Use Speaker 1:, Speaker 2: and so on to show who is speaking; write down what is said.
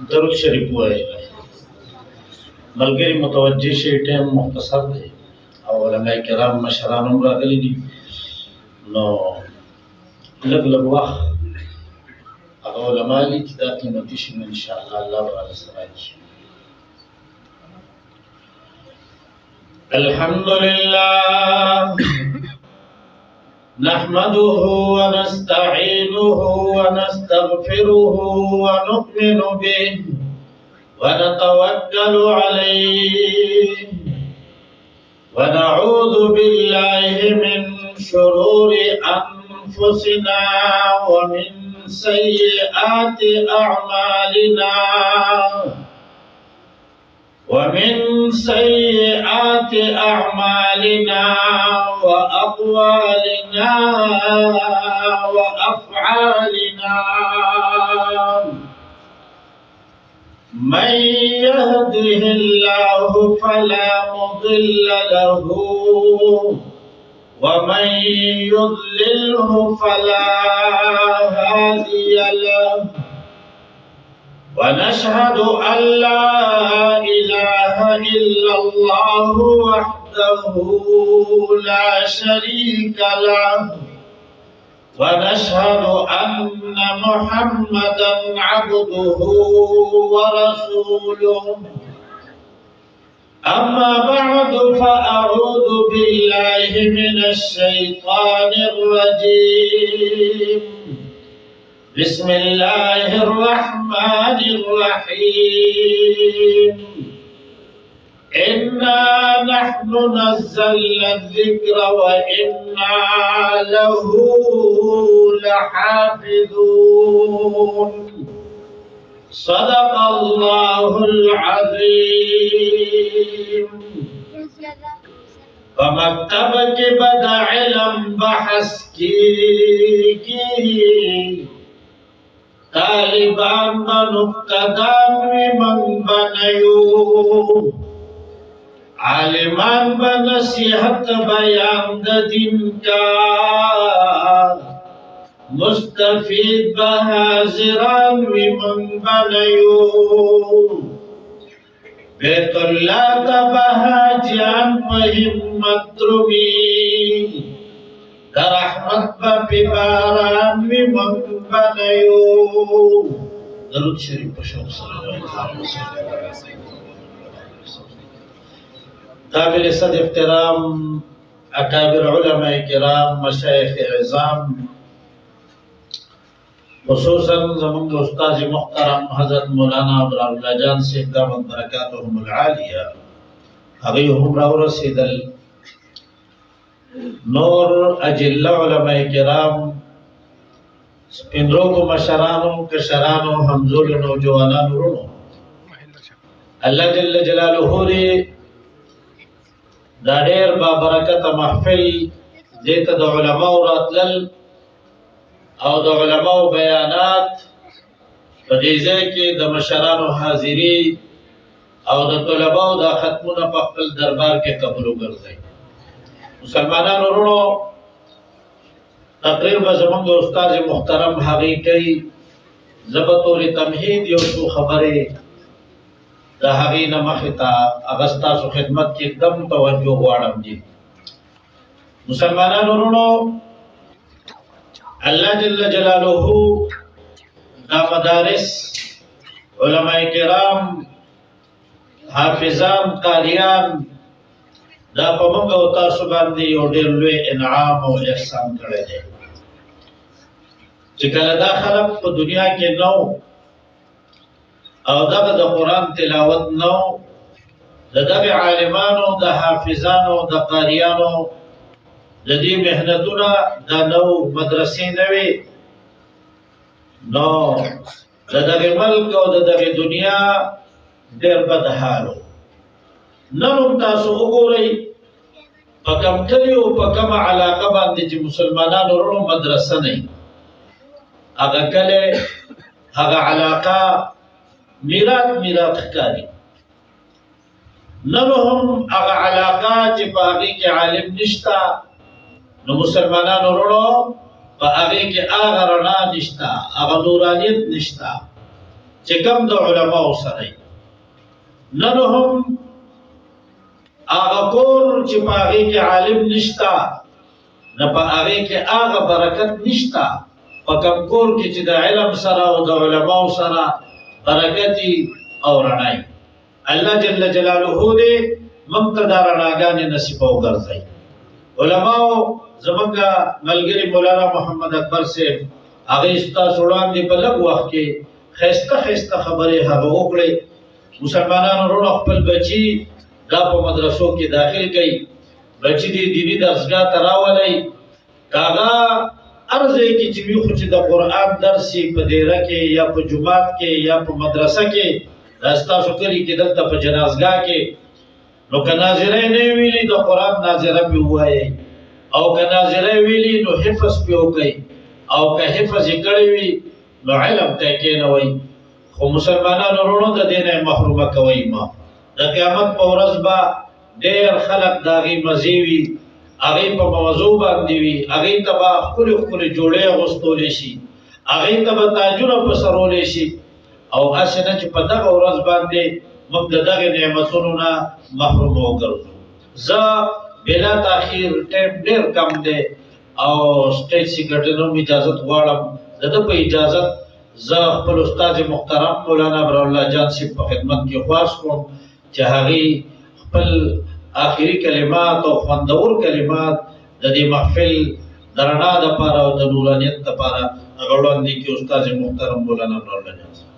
Speaker 1: दरुद शरीफ हुआ है मलगरी मुतवज्जे से टाइम मुख्तसर थे और उलमा किराम मशरान उम्र गली दी नो लग लगवा अगर उलमा ली किताब कीमती शिन इंशाअल्लाह अल्लाह वाला सराज अल्हम्दुलिल्लाह नहमदुहु व नस्तईनुहु व नस्तगफिरुहु व नु'मिनु बिहि ونتوكل عليه ونعوذ بالله من شرور أنفسنا ومن سيئات أعمالنا وأقوالنا وأفعالنا من يهده الله فلا مضل له ومن يضلله فلا هادي له ونشهد أن لا إله إلا الله وحده لا شريك له ونشهد أن محمدا عبده ورسوله أما بعد فأعوذ بالله من الشيطان الرجيم بسم الله الرحمن الرحيم إنا نحن نزلنا الذكر وإنا له لحافظون صدق الله العظيم فمكتب के बदा इल्म बहस की तालिबान बनुक्तदान मन बनयो आलिमान बनसीहत बयान दिन का मुस्तफीद बहाजिरान विमन बनयो बैतुल्लाह तबहाजियान महिम्मत द्रुमी दरहमत बिबारान विमन बनयो दरूद शरीफ पढ़ो सल्लल्लाहु अलैहि वसल्लम काबिल सद इख्तिराम अकाबिर उलमा किराम मशाइख इज़ाम खुसूसन ज़मान उस्ताद मुहतरम हज़रत मौलाना अब्दुल्लाह जान से दामत बरकातुहुमुल आलिया अभी हमरा रसीदल नूर अजिल्ला उलमा किराम स्पिंदरो को मशरानो कशरानो हमजुल नौजवानान रुनो अल्लाह जल्ल जलालुहु रे दाडेर बाबरकत महफिल देता द उलमा रतल او د علماء بیانات په دې ځای کې د مشرانو حاضری او د طلباو د ختمونه په خپل دربار کې قبول وګرځي مسلمانانو ورونو تقریر به زموږ استاد محترم هغه کوي زبطور تمهید یو څو خبره د هغه نه مخه تا اغستا سو خدمت کې دم توجه غواړم دي مسلمانانو ورونو اللہ جل جلالہ دا مدارس علماء کرام حافظان قاریان دا پمنګ او تاسو باندې یو ډېر لوی انعام او احسان کړی دی چې کله دا خلق په دنیا کې نو او دا د قران تلاوت نو دغه عالمانو د حافظانو د قاریانو د دې مهنتونه د نو مدرسې نوي نو دغه ملک او دغه دنیا ډېر بد حالو نن تاسو وګورئ په کوم کلیو په کومه علاقه باندې چې مسلمانانو ورو مدرسه نه هغه کله هغه علاقه میراث ښکاري نن هم هغه علاقه چې په هغه کې عالم نشتا نو مسلمانانو ورو په هغه کې هغه رڼا نشتا هغه نورانیت نشتا چې کوم د علماو سره نن هم هغه کور چې په هغې کې عالم نشته نه په هغې کې هغه برکت نشته په کوم کور کې چې د علم سره او د علماو سره برکت او رڼا الله جل جلاله دې موږ ته دا رڼاګانې نصیب وګرځوي علماو زمونږ ملګري مولانا محمد اکبر صاحب هغې ستاسو وړاندې په لږ وخت کې ښایسته ښایسته خبرې هغه وکړې مسلمانانو وروڼو خپل بچي دا په مدرسو کې داخل کړي بچي دې دیني درسګاه ته راولئ که هغه هر ځای کې چې وي خو چې د قرآن درس په دیره کې یا په جومات کې یا په مدرسه کې دا ستاسو کلي کې دلته په جنازګاه کې نو که ناظره نه ویلي د قرآن ناظره پې ووایئ او که ناظره ویلي نو حفظ پې وکئ او که حفظ یې کړی وي نو علم ته یې کښېنوئ خو مسلمانانو وروڼو د دې نه یې محرومه کوئ مه د قیامت په ورځ به ډېر خلک د هغې مزې وي هغې په موضوع باندې وي هغې ته به ښکلې ښکلې جوړې اغوستولی شي هغې ته به تاجونه په سرولی شي او هسې نه چې په دغه ورځ باندې موږ د دغې نعمتونو نه محروم وګرځو زه بلا تاخیر ټایم ډېر کم دی او سټیج سیکرټري نه هم اجازت غواړم د ده په اجازت زه خپل استاد محترم مولانا ابراهیم جان صاحب په خدمت کې خواست کوم چې هغې خپل آخري کلمات او خوندور کلمات د دې محفل د رڼا دپاره او د نورانیت دپاره هغه وړاندې کړي استاد محترم مولانا ابراهیم جان صاحب